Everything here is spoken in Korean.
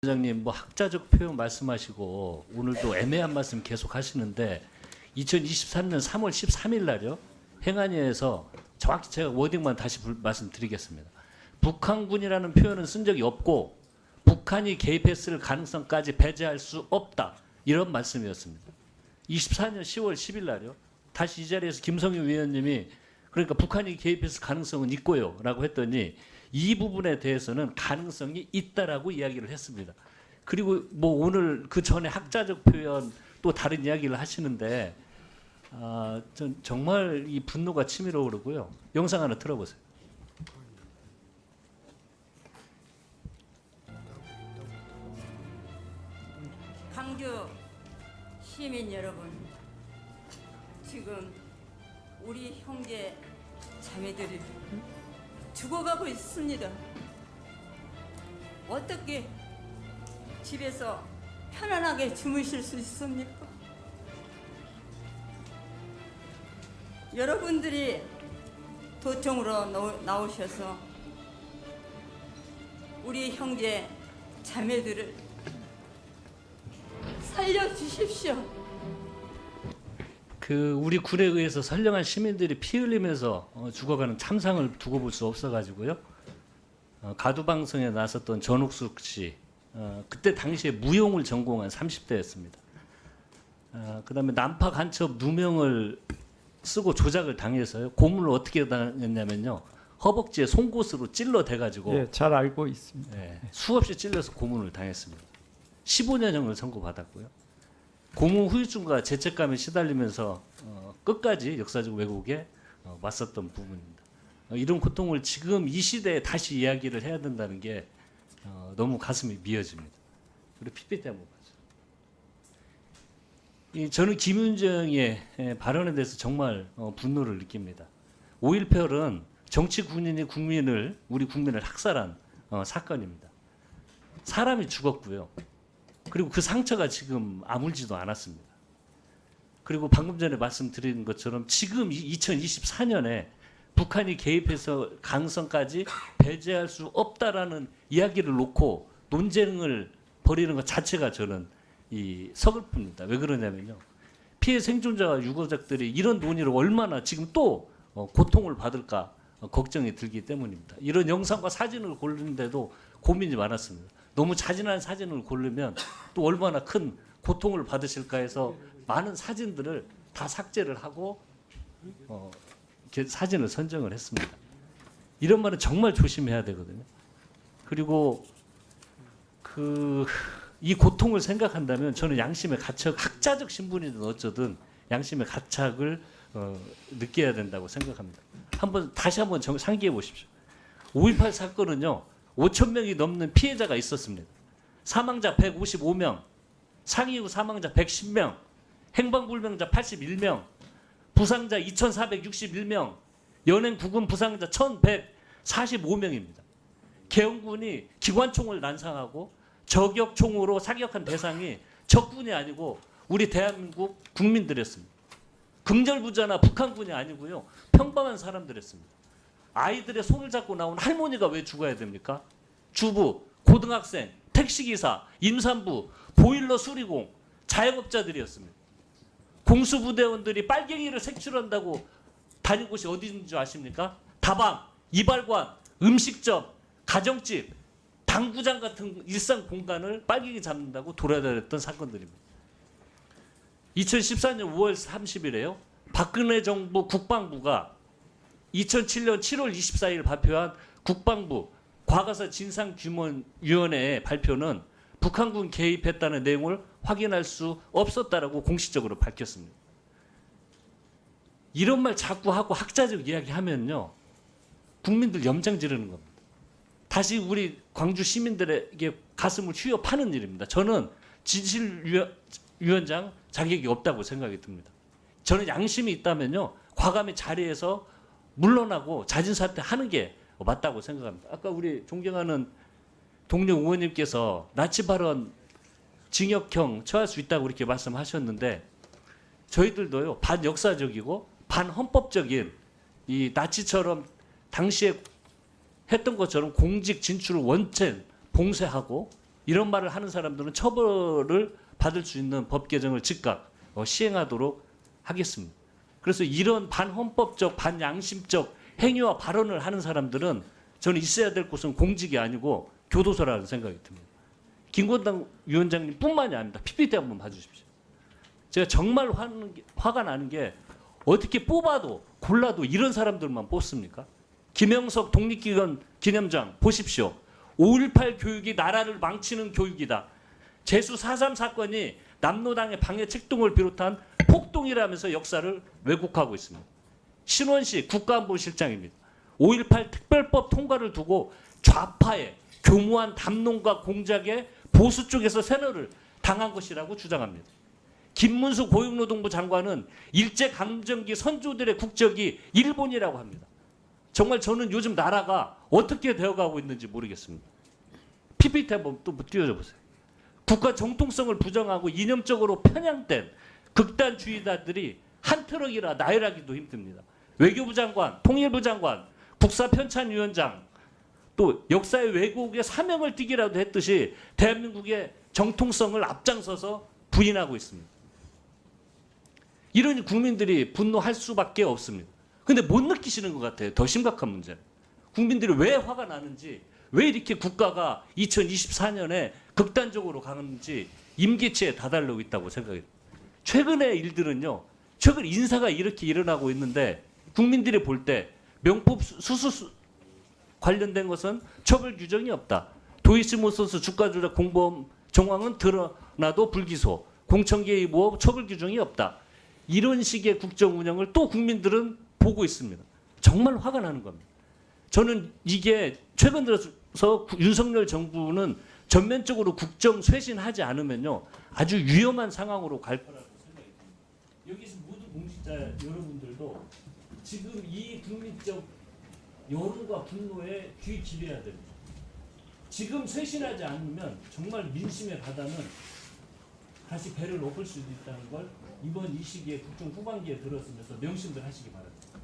장님 뭐 학자적 표현 말씀하시고 오늘도 애매한 말씀 계속 하시는데 2023년 3월 13일 날요 행안위에서 정확히 제가 워딩만 다시 말씀드리겠습니다. 북한군이라는 표현은 쓴 적이 없고 북한이 개입했을 가능성까지 배제할 수 없다 이런 말씀이었습니다. 24년 10월 10일 날요 다시 이 자리에서 김성유 위원님이 그러니까 북한이 개입했을 가능성은 있고요 라고 했더니 이 부분에 대해서는 가능성이 있다라고 이야기를 했습니다. 그리고 뭐 오늘 그 전에 학자적 표현 또 다른 이야기를 하시는데 전 정말 이 분노가 치밀어 오르고요. 영상 하나 틀어보세요. 광주 시민 여러분, 지금 우리 형제 자매들이 죽어가고 있습니다. 어떻게 집에서 편안하게 주무실 수 있습니까? 여러분들이 도청으로 나오셔서 우리 형제 자매들을 살려주십시오. 그 우리 군에 의해서 선량한 시민들이 피 흘리면서 죽어가는 참상을 두고 볼 수 없어가지고요. 가두방송에 나섰던 전옥숙 씨, 그때 당시에 무용을 전공한 30대였습니다. 그다음에 난파 간첩 누명을 쓰고 조작을 당해서요. 고문을 어떻게 당했냐면요. 허벅지에 송곳으로 찔러대가지고 예, 잘 알고 있습니다. 수없이 찔려서 고문을 당했습니다. 15년형을 선고받았고요. 고문 후유증과 죄책감에 시달리면서 끝까지 역사적 왜곡에 맞섰던 부분입니다. 이런 고통을 지금 이 시대에 다시 이야기를 해야 된다는 게 너무 가슴이 미어집니다. 우리 PPT 한번 보죠. 저는 김윤정의 발언에 대해서 정말 분노를 느낍니다. 5.18은 정치 군인이 우리 국민을 학살한 사건입니다. 사람이 죽었고요. 그리고 그 상처가 지금 아물지도 않았습니다. 그리고 방금 전에 말씀드린 것처럼 지금 2024년에 북한이 개입해서 가능성까지 배제할 수 없다라는 이야기를 놓고 논쟁을 벌이는 것 자체가 저는 서글픕니다. 왜 그러냐면요. 피해 생존자와 유가족들이 이런 논의를 얼마나 지금 또 고통을 받을까 걱정이 들기 때문입니다. 이런 영상과 사진을 고르는데도 고민이 많았습니다. 너무 잔인한 사진을 고르면 또 얼마나 큰 고통을 받으실까 해서 많은 사진들을 다 삭제를 하고 이렇게 사진을 선정을 했습니다. 이런 말은 정말 조심해야 되거든요. 그리고 이 고통을 생각한다면 저는 양심의 가책, 학자적 신분이든 어쩌든 양심의 가책을 느껴야 된다고 생각합니다. 다시 한번 상기해 보십시오. 5.18 사건은요. 5천 명이 넘는 피해자가 있었습니다. 사망자 155명, 상해 이후 사망자 110명, 행방불명자 81명, 부상자 2,461명, 연행 구금 부상자 1,145명입니다. 개헌군이 기관총을 난사하고 저격총으로 사격한 대상이 적군이 아니고 우리 대한민국 국민들이었습니다. 긍절부자나 북한군이 아니고요. 평범한 사람들이었습니다. 아이들의 손을 잡고 나온 할머니가 왜 죽어야 됩니까? 주부, 고등학생, 택시기사, 임산부, 보일러 수리공, 자영업자들이었습니다. 공수부대원들이 빨갱이를 색출한다고 다닌 곳이 어디인 줄 아십니까? 다방, 이발관, 음식점, 가정집, 당구장 같은 일상 공간을 빨갱이 잡는다고 돌아다녔던 사건들입니다. 2014년 5월 30일에요. 박근혜 정부 국방부가 2007년 7월 24일 발표한 국방부 과거사 진상규명위원회의 발표는 북한군 개입했다는 내용을 확인할 수 없었다라고 공식적으로 밝혔습니다. 이런 말 자꾸 하고 학자적 이야기 하면요. 국민들 염장 지르는 겁니다. 다시 우리 광주 시민들에게 가슴을 휘어 파는 일입니다. 저는 진실위원장 자격이 없다고 생각이 듭니다. 저는 양심이 있다면요. 과감히 자리에서 물러나고 자진사퇴하는 게 맞다고 생각합니다. 아까 우리 존경하는 동료 의원님께서 나치 발언 징역형 처할 수 있다고 이렇게 말씀하셨는데 저희들도요. 반역사적이고 반헌법적인 이 나치처럼 당시에 했던 것처럼 공직 진출을 원천 봉쇄하고 이런 말을 하는 사람들은 처벌을 받을 수 있는 법 개정을 즉각 시행하도록 하겠습니다. 그래서 이런 반헌법적, 반양심적 행위와 발언을 하는 사람들은 저는 있어야 될 곳은 공직이 아니고 교도소라는 생각이 듭니다. 김건당 위원장님뿐만이 아닙니다. PPT 한번 봐주십시오. 제가 정말 화가 나는 게 어떻게 뽑아도 골라도 이런 사람들만 뽑습니까? 김영석 독립기관 기념장 보십시오. 5.18 교육이 나라를 망치는 교육이다. 제수 4.3 사건이 남로당의 방해 책동을 비롯한 폭동이라면서 역사를 왜곡하고 있습니다. 신원식 국가안보실장입니다. 5.18 특별법 통과를 두고 좌파의 교무한 담론과 공작에 보수 쪽에서 세뇌를 당한 것이라고 주장합니다. 김문수 고용노동부 장관은 일제강점기 선조들의 국적이 일본이라고 합니다. 정말 저는 요즘 나라가 어떻게 되어가고 있는지 모르겠습니다. PPT 한번 또 띄워줘 보세요. 국가 정통성을 부정하고 이념적으로 편향된 극단주의자들이 한 트럭이라 나열하기도 힘듭니다. 외교부 장관, 통일부 장관, 국사편찬위원장, 또 역사의 왜곡의 사명을 띠기라도 했듯이 대한민국의 정통성을 앞장서서 부인하고 있습니다. 이러니 국민들이 분노할 수밖에 없습니다. 근데 못 느끼시는 것 같아요. 더 심각한 문제는. 국민들이 왜 화가 나는지, 왜 이렇게 국가가 2024년에 극단적으로 가는지 임기치에 다다르고 있다고 생각해요. 최근의 일들은요. 최근 인사가 이렇게 일어나고 있는데 국민들이 볼 때 명품 수수 관련된 것은 처벌 규정이 없다. 도이치모터스 주가 조작 공범 정황은 드러나도 불기소. 공천 개입 의혹 처벌 규정이 없다. 이런 식의 국정 운영을 또 국민들은 보고 있습니다. 정말 화가 나는 겁니다. 저는 이게 최근 들어서 윤석열 정부는 전면적으로 국정 쇄신하지 않으면요. 아주 위험한 상황으로 갈 거라고 생각이 듭니다. 여기서 모든 공직자 여러분들도 지금 이 국민적 여론과 분노에 귀 기울여야 됩니다. 지금 쇄신하지 않으면 정말 민심의 바다는 다시 배를 엎을 수도 있다는 걸 이번 이 시기에 국정 후반기에 들었으면서 명심들 하시기 바랍니다.